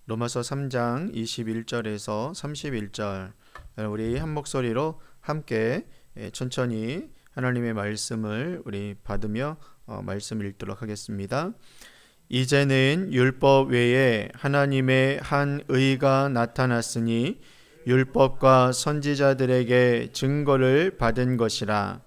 로마서 3장 21절에서 31절 우리 한 목소리로 함께 천천히 하나님의 말씀을 우리 받으며 말씀 읽도록 하겠습니다. 이제는 율법 외에 하나님의 한 의가 나타났으니 율법과 선지자들에게 증거를 받은 것이라.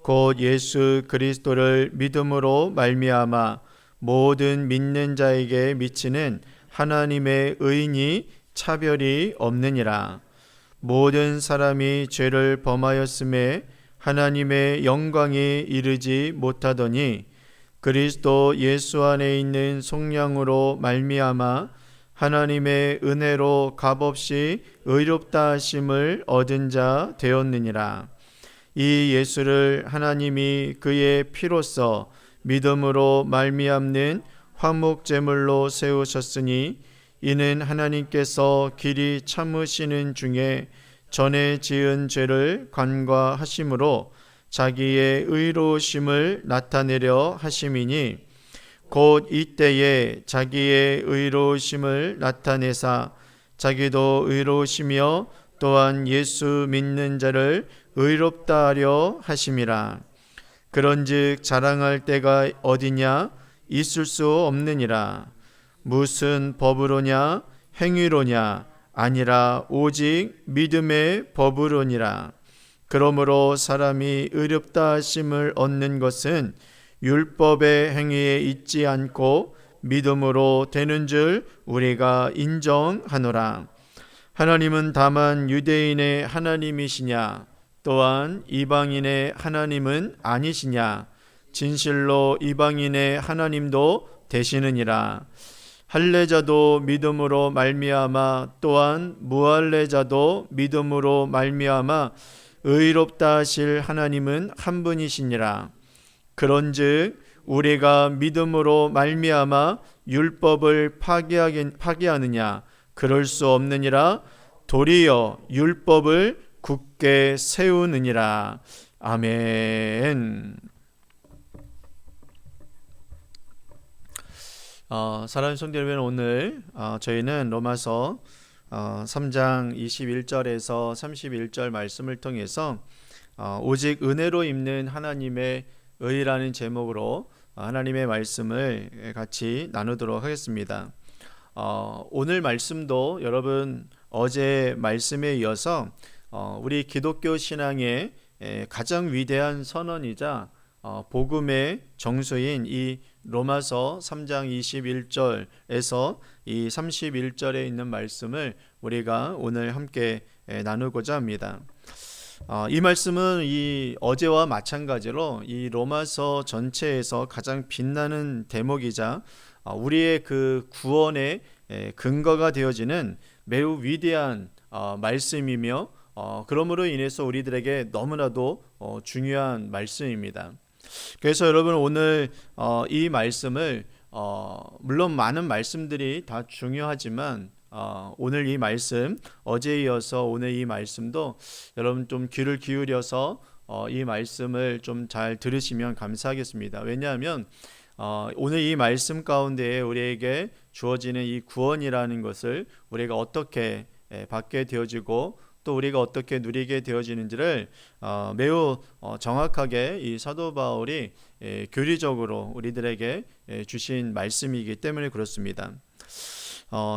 곧 예수 그리스도를 믿음으로 말미암아 모든 믿는 자에게 미치는 하나님의 의인이 차별이 없느니라. 모든 사람이 죄를 범하였음에 하나님의 영광이 이르지 못하더니 그리스도 예수 안에 있는 속량으로 말미암아 하나님의 은혜로 값없이 의롭다 하심을 얻은 자 되었느니라. 이 예수를 하나님이 그의 피로써 믿음으로 말미암는 화목제물로 세우셨으니 이는 하나님께서 길이 참으시는 중에 전에 지은 죄를 간과하심으로 자기의 의로우심을 나타내려 하심이니 곧 이때에 자기의 의로우심을 나타내사 자기도 의로우시며 또한 예수 믿는 자를 의롭다 하려 하심이라. 그런즉 자랑할 때가 어디냐? 있을 수 없느니라. 무슨 법으로냐? 행위로냐? 아니라 오직 믿음의 법으로니라. 그러므로 사람이 의롭다 하심을 얻는 것은 율법의 행위에 있지 않고 믿음으로 되는 줄 우리가 인정하노라. 하나님은 다만 유대인의 하나님이시냐? 또한 이방인의 하나님은 아니시냐? 진실로 이방인의 하나님도 되시느니라. 할례자도 믿음으로 말미암아 또한 무할례자도 믿음으로 말미암아 의롭다 하실 하나님은 한 분이시니라. 그런즉 우리가 믿음으로 말미암아 율법을 파기하느냐? 그럴 수 없느니라. 도리어 율법을 굳게 세우느니라. 아멘. 사랑하는 성도 여러분, 오늘 저희는 로마서 3장 21절에서 31절 말씀을 통해서 오직 은혜로 입는 하나님의 의라는 제목으로 하나님의 말씀을 같이 나누도록 하겠습니다. 오늘 말씀도 여러분 어제 말씀에 이어서 우리 기독교 신앙의 가장 위대한 선언이자 복음의 정수인 이 로마서 3장 21절에서 이 31절에 있는 말씀을 우리가 오늘 함께 나누고자 합니다. 이 말씀은 이 어제와 마찬가지로 이 로마서 전체에서 가장 빛나는 대목이자 우리의 그 구원의 근거가 되어지는 매우 위대한 말씀이며 그러므로 인해서 우리들에게 너무나도 중요한 말씀입니다. 그래서 여러분 오늘 이 말씀을 물론 많은 말씀들이 다 중요하지만 오늘 이 말씀 어제에 이어서 오늘 이 말씀도 여러분 좀 귀를 기울여서 이 말씀을 좀 잘 들으시면 감사하겠습니다. 왜냐하면 오늘 이 말씀 가운데에 우리에게 주어지는 이 구원이라는 것을 우리가 어떻게 받게 되어지고 또 우리가 어떻게 누리게 되어지는지를 매우 정확하게 이 사도 바울이 교리적으로 우리들에게 주신 말씀이기 때문에 그렇습니다.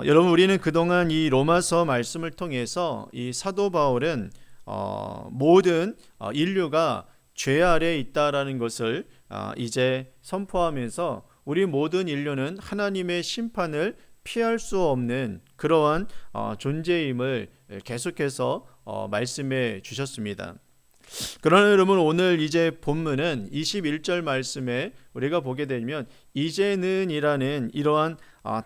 여러분 우리는 그동안 이 로마서 말씀을 통해서 이 사도 바울은 모든 인류가 죄 아래에 있다라는 것을 이제 선포하면서 우리 모든 인류는 하나님의 심판을 피할 수 없는 그러한 존재임을 계속해서 말씀해 주셨습니다. 그러나 여러분 오늘 이제 본문은 21절 말씀에 우리가 보게 되면 이제는 이라는 이러한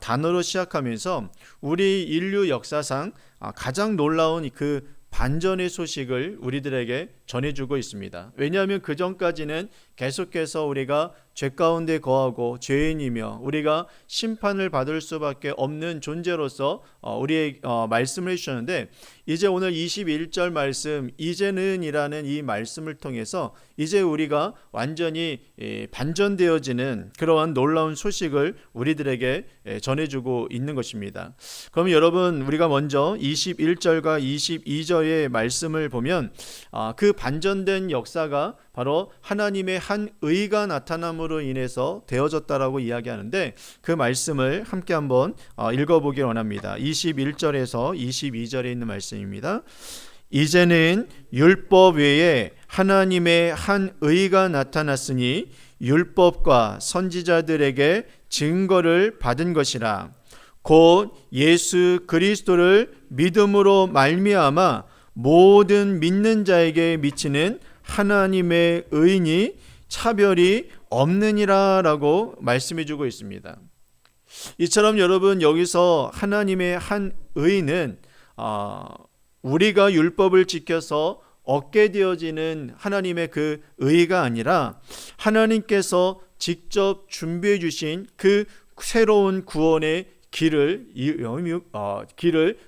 단어로 시작하면서 우리 인류 역사상 가장 놀라운 그 반전의 소식을 우리들에게 전해주고 있습니다. 왜냐하면 그 전까지는 계속해서 우리가 죄 가운데 거하고 죄인이며 우리가 심판을 받을 수밖에 없는 존재로서 우리의 말씀을 해주셨는데, 이제 오늘 21절 말씀 이제는이라는 이 말씀을 통해서 이제 우리가 완전히 반전되어지는 그러한 놀라운 소식을 우리들에게 전해주고 있는 것입니다. 그럼 여러분, 우리가 먼저 21절과 22절의 말씀을 보면 그 반전된 역사가 바로 하나님의 한 의가 나타남으로 인해서 되어졌다라고 이야기하는데, 그 말씀을 함께 한번 읽어보기 원합니다. 21절에서 22절에 있는 말씀입니다. 이제는 율법 외에 하나님의 한 의가 나타났으니 율법과 선지자들에게 증거를 받은 것이라. 곧 예수 그리스도를 믿음으로 말미암아 모든 믿는 자에게 미치는 하나님의 의인이 차별이 없느니라 라고 말씀해 주고 있습니다. 이처럼 여러분, 여기서 하나님의 한 의인은 우리가 율법을 지켜서 얻게 되어지는 하나님의 그 의가 아니라 하나님께서 직접 준비해 주신 그 새로운 구원의 길을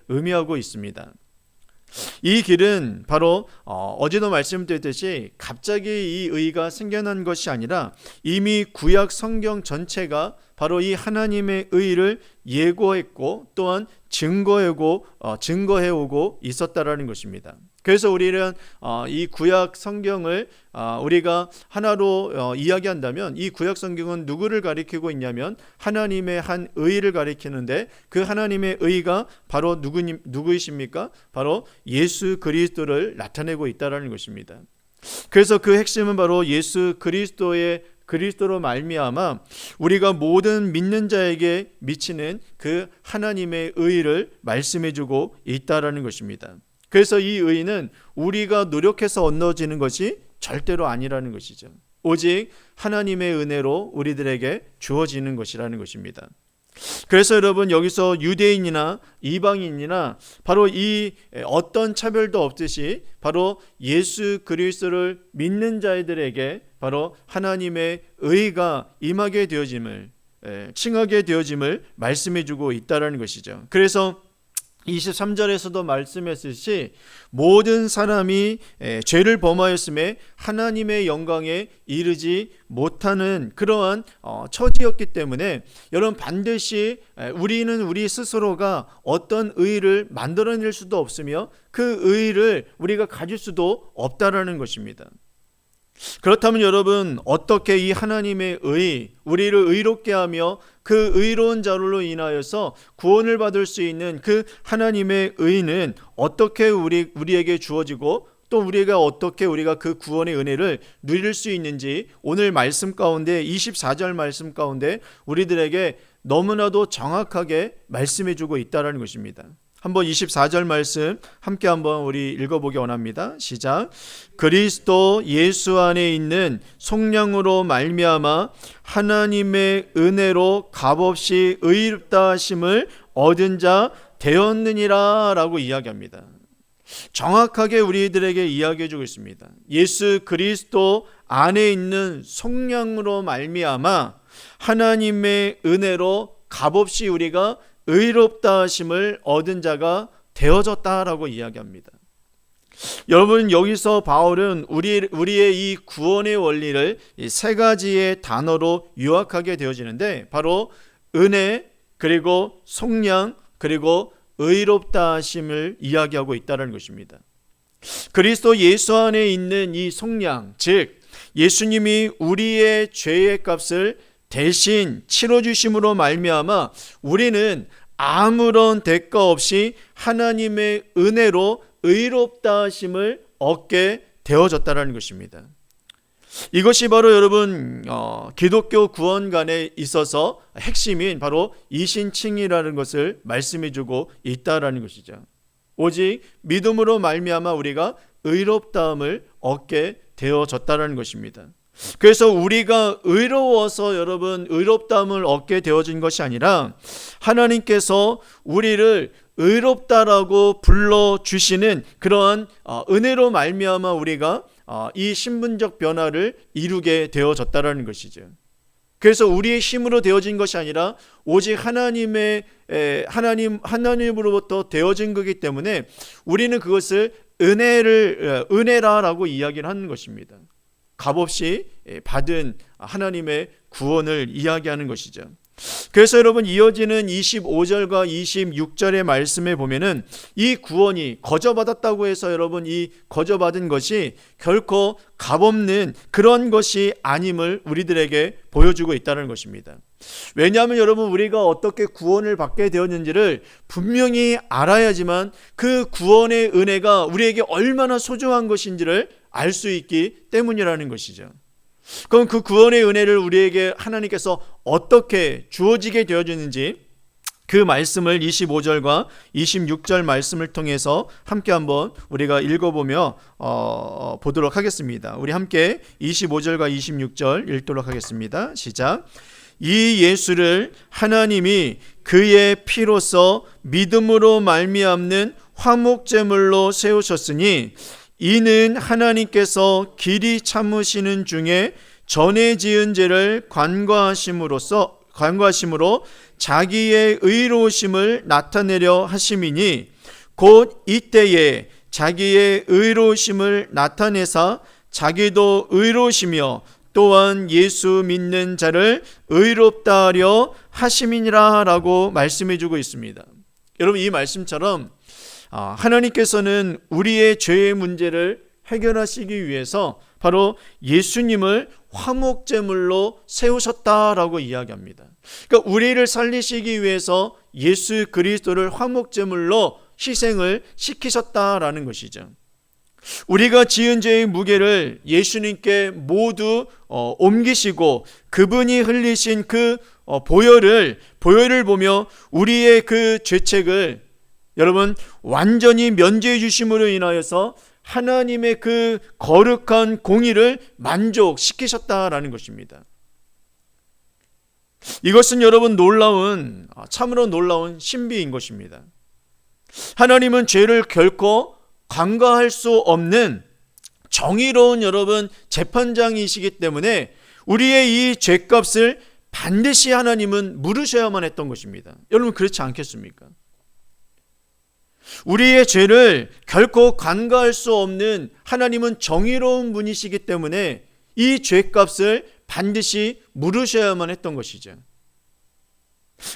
의미하고 있습니다. 이 길은 바로 어제도 말씀드렸듯이 갑자기 이 의가 생겨난 것이 아니라 이미 구약 성경 전체가 바로 이 하나님의 의를 예고했고 또한 증거해오고 있었다라는 것입니다. 그래서 우리는 이 구약 성경을 우리가 하나로 이야기한다면 이 구약 성경은 누구를 가리키고 있냐면 하나님의 한 의를 가리키는데, 그 하나님의 의가 바로 누구이십니까? 바로 예수 그리스도를 나타내고 있다라는 것입니다. 그래서 그 핵심은 바로 예수 그리스도로 말미암아 우리가 모든 믿는 자에게 미치는 그 하나님의 의를 말씀해주고 있다라는 것입니다. 그래서 이 의는 우리가 노력해서 얻어지는 것이 절대로 아니라는 것이죠. 오직 하나님의 은혜로 우리들에게 주어지는 것이라는 것입니다. 그래서 여러분, 여기서 유대인이나 이방인이나 바로 이 어떤 차별도 없듯이 바로 예수 그리스도를 믿는 자들에게 바로 하나님의 의가 임하게 되어짐을, 칭하게 되어짐을 말씀해주고 있다는 것이죠. 그래서 23절에서도 말씀했듯이 모든 사람이 죄를 범하였음에 하나님의 영광에 이르지 못하는 그러한 처지였기 때문에 여러분, 반드시 우리는 우리 스스로가 어떤 의를 만들어낼 수도 없으며 그 의를 우리가 가질 수도 없다라는 것입니다. 그렇다면 여러분, 어떻게 이 하나님의 의, 우리를 의롭게 하며 그 의로운 자로 인하여서 구원을 받을 수 있는 그 하나님의 의는 어떻게 우리에게 주어지고 또 어떻게 우리가 그 구원의 은혜를 누릴 수 있는지 오늘 말씀 가운데 24절 말씀 가운데 우리들에게 너무나도 정확하게 말씀해주고 있다는 것입니다. 한번 24절 말씀 함께 한번 우리 읽어보기 원합니다. 시작. 그리스도 예수 안에 있는 속량으로 말미암아 하나님의 은혜로 값없이 의롭다 하심을 얻은 자 되었느니라 라고 이야기합니다. 정확하게 우리들에게 이야기해 주고 있습니다. 예수 그리스도 안에 있는 속량으로 말미암아 하나님의 은혜로 값없이 우리가 의롭다 하심을 얻은 자가 되어졌다라고 이야기합니다. 여러분, 여기서 바울은 우리의 이 구원의 원리를 이 세 가지의 단어로 요약하게 되어지는데, 바로 은혜, 그리고 속량, 그리고 의롭다 하심을 이야기하고 있다는 것입니다. 그리스도 예수 안에 있는 이 속량, 즉 예수님이 우리의 죄의 값을 대신 치러주심으로 말미암아 우리는 아무런 대가 없이 하나님의 은혜로 의롭다 하심을 얻게 되어졌다는 것입니다. 이것이 바로 여러분 기독교 구원관에 있어서 핵심인 바로 이신칭이라는 것을 말씀해주고 있다라는 것이죠. 오직 믿음으로 말미암아 우리가 의롭다함을 얻게 되어졌다라는 것입니다. 그래서 우리가 의로워서 여러분 의롭다함을 얻게 되어진 것이 아니라 하나님께서 우리를 의롭다라고 불러주시는 그러한 은혜로 말미암아 우리가 이 신분적 변화를 이루게 되어졌다라는 것이죠. 그래서 우리의 힘으로 되어진 것이 아니라 오직 하나님으로부터 되어진 거기 때문에 우리는 그것을 은혜라라고 이야기를 하는 것입니다. 값없이 받은 하나님의 구원을 이야기하는 것이죠. 그래서 여러분 이어지는 25절과 26절의 말씀에 보면은 이 구원이 거저받았다고 해서 여러분 이 거저받은 것이 결코 값없는 그런 것이 아님을 우리들에게 보여주고 있다는 것입니다. 왜냐하면 여러분 우리가 어떻게 구원을 받게 되었는지를 분명히 알아야지만 그 구원의 은혜가 우리에게 얼마나 소중한 것인지를 알 수 있기 때문이라는 것이죠. 그럼 그 구원의 은혜를 우리에게 하나님께서 어떻게 주어지게 되어지는지 그 말씀을 25절과 26절 말씀을 통해서 함께 한번 우리가 읽어보며 보도록 하겠습니다. 우리 함께 25절과 26절 읽도록 하겠습니다. 시작. 이 예수를 하나님이 그의 피로써 믿음으로 말미암는 화목제물로 세우셨으니 이는 하나님께서 길이 참으시는 중에 전에 지은 죄를 간과하심으로 자기의 의로우심을 나타내려 하심이니 곧 이때에 자기의 의로우심을 나타내사 자기도 의로우시며 또한 예수 믿는 자를 의롭다 하려 하심이니라 라고 말씀해 주고 있습니다. 여러분 이 말씀처럼 하나님께서는 우리의 죄의 문제를 해결하시기 위해서 바로 예수님을 화목제물로 세우셨다라고 이야기합니다. 그러니까 우리를 살리시기 위해서 예수 그리스도를 화목제물로 희생을 시키셨다라는 것이죠. 우리가 지은 죄의 무게를 예수님께 모두 옮기시고 그분이 흘리신 그 보혈을 보며 우리의 그 죄책을 여러분 완전히 면제해 주심으로 인하여서 하나님의 그 거룩한 공의를 만족시키셨다라는 것입니다. 이것은 여러분 참으로 놀라운 신비인 것입니다. 하나님은 죄를 결코 간과할 수 없는 정의로운 여러분 재판장이시기 때문에 우리의 이 죄값을 반드시 하나님은 물으셔야만 했던 것입니다. 여러분 그렇지 않겠습니까? 우리의 죄를 결코 간과할 수 없는 하나님은 정의로운 분이시기 때문에 이 죄값을 반드시 물으셔야만 했던 것이죠.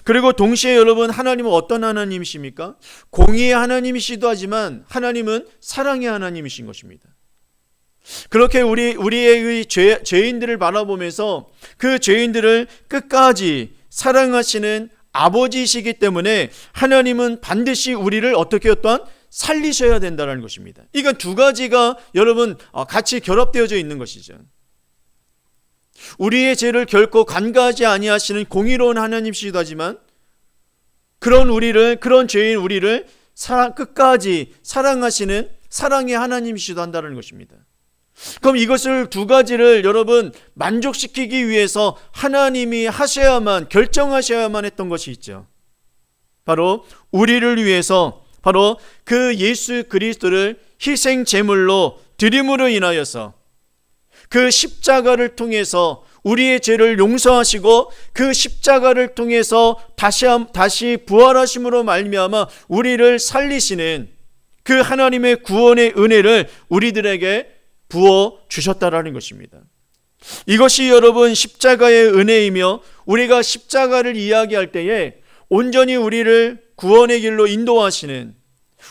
그리고 동시에 여러분 하나님은 어떤 하나님이십니까? 공의의 하나님이시도 하지만 하나님은 사랑의 하나님이신 것입니다. 그렇게 우리의 죄인들을 바라보면서 그 죄인들을 끝까지 사랑하시는 아버지이시기 때문에 하나님은 반드시 우리를 어떻게 또한 살리셔야 된다는 것입니다. 이건 두 가지가 여러분 같이 결합되어져 있는 것이죠. 우리의 죄를 결코 간과하지 아니하시는 공의로운 하나님이시기도 하지만 그런 죄인 우리를 끝까지 사랑하시는 사랑의 하나님이시기도 한다는 것입니다. 그럼 이것을 두 가지를 여러분 만족시키기 위해서 하나님이 결정하셔야만 했던 것이 있죠. 바로 우리를 위해서 바로 그 예수 그리스도를 희생 제물로 드림으로 인하여서 그 십자가를 통해서 우리의 죄를 용서하시고 그 십자가를 통해서 다시 부활하심으로 말미암아 우리를 살리시는 그 하나님의 구원의 은혜를 우리들에게 부어 주셨다라는 것입니다. 이것이 여러분 십자가의 은혜이며 우리가 십자가를 이야기할 때에 온전히 우리를 구원의 길로 인도하시는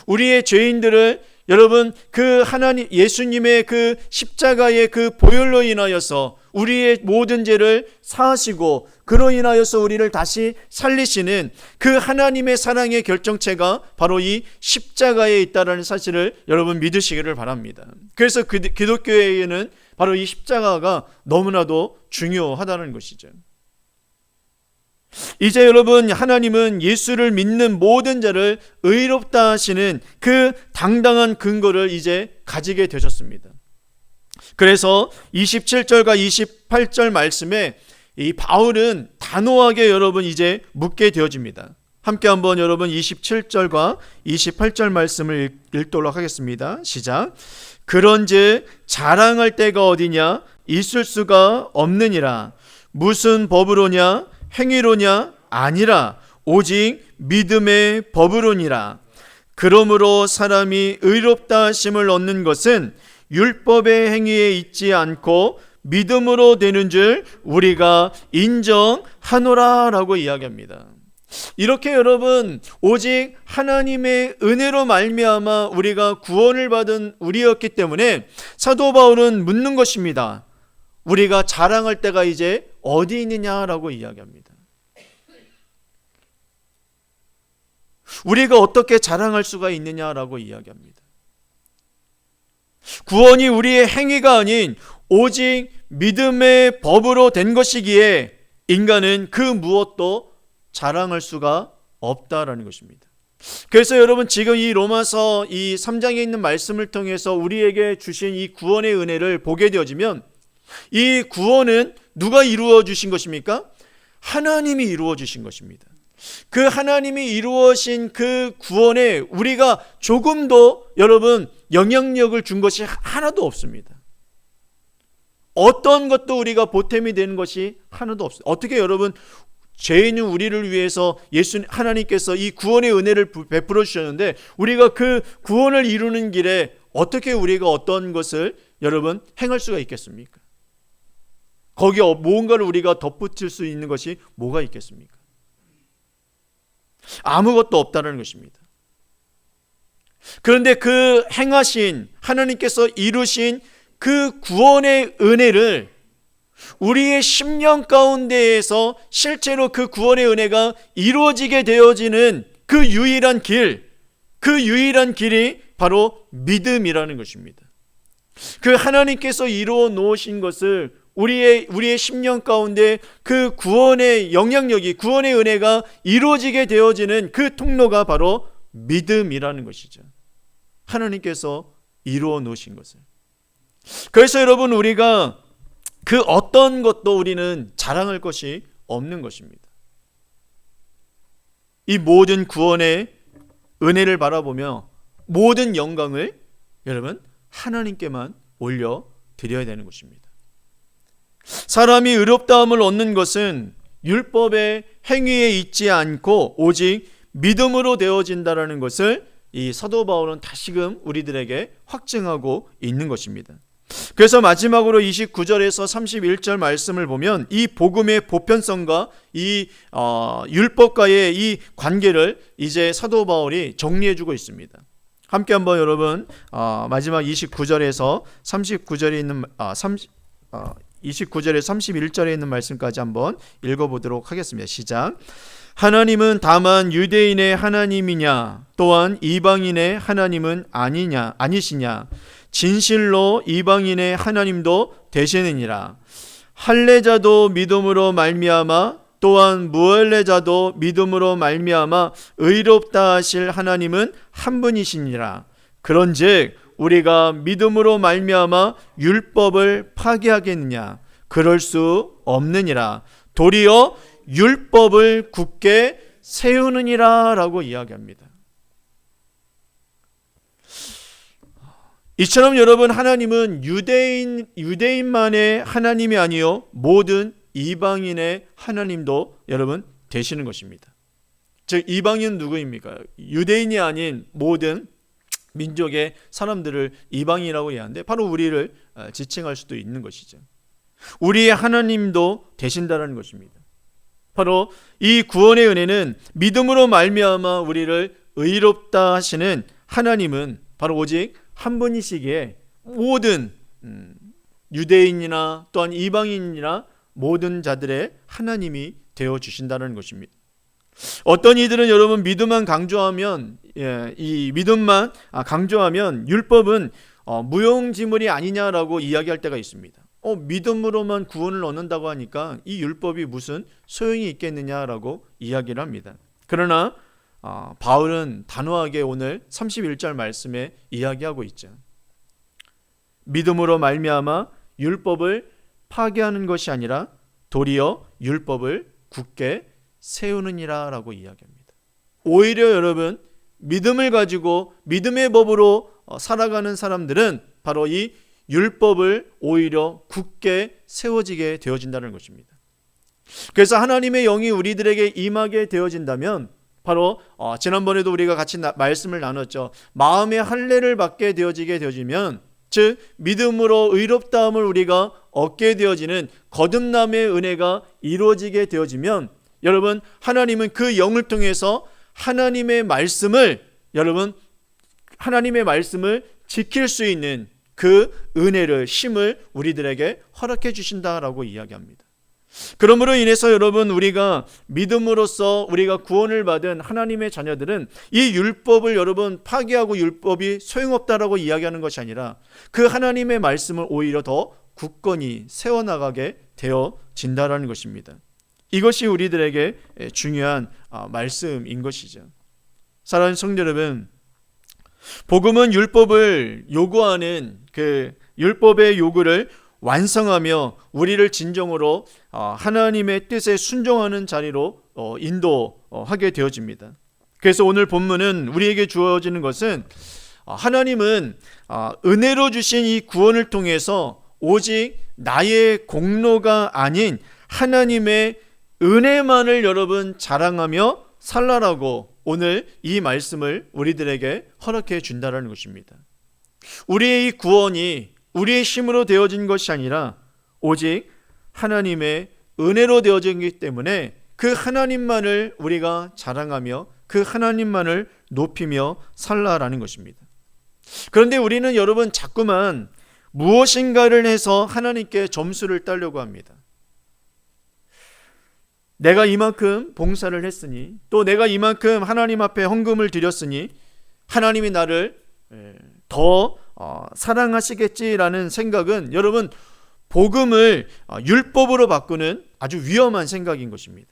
우리의 죄인들을 여러분 그 하나님 예수님의 그 십자가의 그 보혈로 인하여서 우리의 모든 죄를 사하시고 그로 인하여서 우리를 다시 살리시는 그 하나님의 사랑의 결정체가 바로 이 십자가에 있다는 사실을 여러분 믿으시기를 바랍니다. 그래서 기독교에는 바로 이 십자가가 너무나도 중요하다는 것이죠. 이제 여러분 하나님은 예수를 믿는 모든 자를 의롭다 하시는 그 당당한 근거를 이제 가지게 되셨습니다. 그래서 27절과 28절 말씀에 이 바울은 단호하게 여러분 이제 묻게 되어집니다. 함께 한번 여러분 27절과 28절 말씀을 읽도록 하겠습니다. 시작. 그런즉 자랑할 때가 어디냐? 있을 수가 없느니라. 무슨 법으로냐? 행위로냐? 아니라 오직 믿음의 법으로니라. 그러므로 사람이 의롭다 하심을 얻는 것은 율법의 행위에 있지 않고 믿음으로 되는 줄 우리가 인정하노라 라고 이야기합니다. 이렇게 여러분, 오직 하나님의 은혜로 말미암아 우리가 구원을 받은 우리였기 때문에 사도 바울은 묻는 것입니다. 우리가 자랑할 때가 이제 어디 있느냐라고 이야기합니다. 우리가 어떻게 자랑할 수가 있느냐라고 이야기합니다. 구원이 우리의 행위가 아닌 오직 믿음의 법으로 된 것이기에 인간은 그 무엇도 자랑할 수가 없다라는 것입니다. 그래서 여러분, 지금 이 로마서 이 3장에 있는 말씀을 통해서 우리에게 주신 이 구원의 은혜를 보게 되어지면, 이 구원은 누가 이루어 주신 것입니까? 하나님이 이루어 주신 것입니다. 그 하나님이 이루어진 그 구원에 우리가 조금도 여러분 영향력을 준 것이 하나도 없습니다. 어떤 것도 우리가 보탬이 되는 것이 하나도 없습니다. 어떻게 여러분, 죄인은 우리를 위해서 하나님께서 이 구원의 은혜를 베풀어 주셨는데, 우리가 그 구원을 이루는 길에 어떻게 우리가 어떤 것을 여러분 행할 수가 있겠습니까? 거기에 무언가를 우리가 덧붙일 수 있는 것이 뭐가 있겠습니까? 아무것도 없다는 것입니다. 그런데 그 행하신 하나님께서 이루신 그 구원의 은혜를 우리의 심령 가운데에서 실제로 그 구원의 은혜가 이루어지게 되어지는 그 유일한 길이 바로 믿음이라는 것입니다. 그 하나님께서 이루어 놓으신 것을 우리의 심령 가운데 그 구원의 영향력이, 구원의 은혜가 이루어지게 되어지는 그 통로가 바로 믿음이라는 것이죠. 하나님께서 이루어 놓으신 것을. 그래서 여러분, 우리가 그 어떤 것도 우리는 자랑할 것이 없는 것입니다. 이 모든 구원의 은혜를 바라보며 모든 영광을 여러분 하나님께만 올려드려야 되는 것입니다. 사람이 의롭다함을 얻는 것은 율법의 행위에 있지 않고 오직 믿음으로 되어진다라는 것을 이 사도 바울은 다시금 우리들에게 확증하고 있는 것입니다. 그래서 마지막으로 29절에서 31절 말씀을 보면 이 복음의 보편성과 이 율법과의 이 관계를 이제 사도 바울이 정리해주고 있습니다. 함께 한번 여러분 마지막 29절에서 39절에 있는 29절에 31절에 있는 말씀까지 한번 읽어보도록 하겠습니다. 시작. 하나님은 다만 유대인의 하나님이냐 또한 이방인의 하나님은 아니시냐 진실로 이방인의 하나님도 되시느니라. 할례자도 믿음으로 말미암아 또한 무할례자도 믿음으로 말미암아 의롭다 하실 하나님은 한 분이시니라. 그런즉 우리가 믿음으로 말미암아 율법을 파기하겠느냐? 그럴 수 없느니라. 도리어 율법을 굳게 세우느니라 라고 이야기합니다. 이처럼 여러분, 하나님은 유대인만의 하나님이 아니요 모든 이방인의 하나님도 여러분 되시는 것입니다. 즉 이방인은 누구입니까? 유대인이 아닌 모든 민족의 사람들을 이방인이라고 얘기하는데 바로 우리를 지칭할 수도 있는 것이죠. 우리의 하나님도 되신다는 것입니다. 바로 이 구원의 은혜는 믿음으로 말미암아 우리를 의롭다 하시는 하나님은 바로 오직 한 분이시기에 모든 유대인이나 또한 이방인이나 모든 자들의 하나님이 되어주신다는 것입니다. 어떤 이들은 여러분 믿음만 강조하면 이 믿음만 강조하면 율법은 무용지물이 아니냐라고 이야기할 때가 있습니다. 믿음으로만 구원을 얻는다고 하니까 이 율법이 무슨 소용이 있겠느냐라고 이야기를 합니다. 그러나 바울은 단호하게 오늘 31절 말씀에 이야기하고 있죠. 믿음으로 말미암아 율법을 파괴하는 것이 아니라 도리어 율법을 굳게 세우느니라 라고 이야기합니다. 오히려 여러분 믿음을 가지고 믿음의 법으로 살아가는 사람들은 바로 이 율법을 오히려 굳게 세워지게 되어진다는 것입니다. 그래서 하나님의 영이 우리들에게 임하게 되어진다면 바로 지난번에도 우리가 같이 말씀을 나눴죠. 마음의 할례를 받게 되어지면 즉 믿음으로 의롭다함을 우리가 얻게 되어지는 거듭남의 은혜가 이루어지게 되어지면 여러분 하나님은 그 영을 통해서 하나님의 말씀을 지킬 수 있는 그 은혜를 힘을 우리들에게 허락해 주신다라고 이야기합니다. 그러므로 인해서 여러분 우리가 믿음으로써 우리가 구원을 받은 하나님의 자녀들은 이 율법을 여러분 파기하고 율법이 소용없다라고 이야기하는 것이 아니라 그 하나님의 말씀을 오히려 더 굳건히 세워나가게 되어진다라는 것입니다. 이것이 우리들에게 중요한 말씀인 것이죠. 사랑하는 성도 여러분, 복음은 율법을 요구하는 그 율법의 요구를 완성하며 우리를 진정으로 하나님의 뜻에 순종하는 자리로 인도하게 되어집니다. 그래서 오늘 본문은 우리에게 주어지는 것은 하나님은 은혜로 주신 이 구원을 통해서 오직 나의 공로가 아닌 하나님의 은혜만을 여러분 자랑하며 살라라고 오늘 이 말씀을 우리들에게 허락해 준다는 것입니다. 우리의 이 구원이 우리의 힘으로 되어진 것이 아니라 오직 하나님의 은혜로 되어지기 때문에 그 하나님만을 우리가 자랑하며 그 하나님만을 높이며 살라라는 것입니다. 그런데 우리는 여러분 자꾸만 무엇인가를 해서 하나님께 점수를 따려고 합니다. 내가 이만큼 봉사를 했으니 또 내가 이만큼 하나님 앞에 헌금을 드렸으니 하나님이 나를 더 사랑하시겠지라는 생각은 여러분 복음을 율법으로 바꾸는 아주 위험한 생각인 것입니다.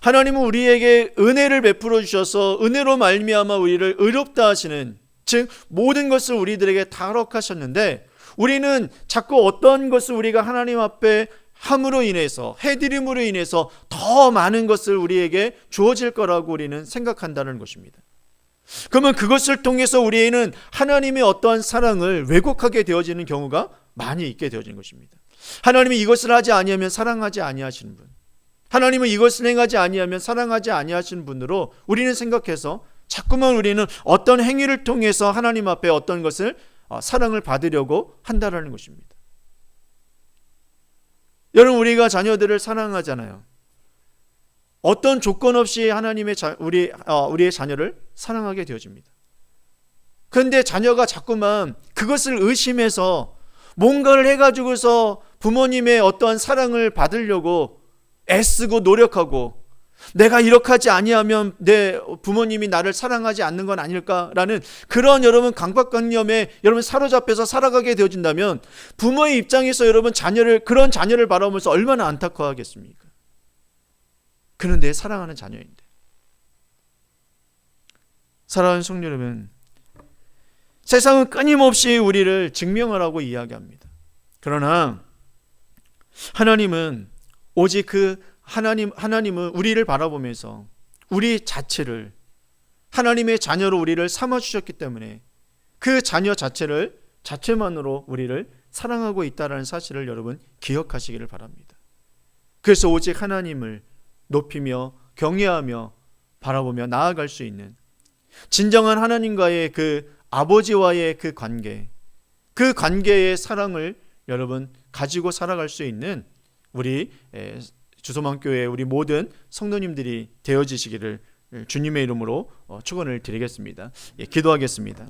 하나님은 우리에게 은혜를 베풀어 주셔서 은혜로 말미암아 우리를 의롭다 하시는 즉 모든 것을 우리들에게 다 허락하셨는데 우리는 자꾸 어떤 것을 우리가 하나님 앞에 함으로 인해서 해드림으로 인해서 더 많은 것을 우리에게 주어질 거라고 우리는 생각한다는 것입니다. 그러면 그것을 통해서 우리는 하나님의 어떠한 사랑을 왜곡하게 되어지는 경우가 많이 있게 되어지는 것입니다. 하나님이 이것을 하지 아니하면 사랑하지 아니하시는 분, 하나님은 이것을 행하지 아니하면 사랑하지 아니하시는 분으로 우리는 생각해서 자꾸만 우리는 어떤 행위를 통해서 하나님 앞에 어떤 것을 사랑을 받으려고 한다는 것입니다. 여러분 우리가 자녀들을 사랑하잖아요. 어떤 조건 없이 하나님의 우리의 자녀를 사랑하게 되어집니다. 그런데 자녀가 자꾸만 그것을 의심해서 뭔가를 해가지고서 부모님의 어떠한 사랑을 받으려고 애쓰고 노력하고 내가 이렇게 하지 아니하면 내 부모님이 나를 사랑하지 않는 건 아닐까라는 그런 여러분 강박관념에 여러분 사로잡혀서 살아가게 되어진다면 부모의 입장에서 여러분 그런 자녀를 바라보면서 얼마나 안타까워하겠습니까? 그는 내 사랑하는 자녀인데. 사랑하는 성도 여러분, 세상은 끊임없이 우리를 증명하라고 이야기합니다. 그러나 하나님은 오직 하나님은 우리를 바라보면서 우리 자체를 하나님의 자녀로 우리를 삼아주셨기 때문에 그 자녀 자체만으로 우리를 사랑하고 있다는 사실을 여러분 기억하시기를 바랍니다. 그래서 오직 하나님을 높이며 경외하며 바라보며 나아갈 수 있는 진정한 하나님과의 그 아버지와의 그 관계의 사랑을 여러분 가지고 살아갈 수 있는 우리 주소만교회 우리 모든 성도님들이 되어지시기를 주님의 이름으로 축원을 드리겠습니다. 기도하겠습니다.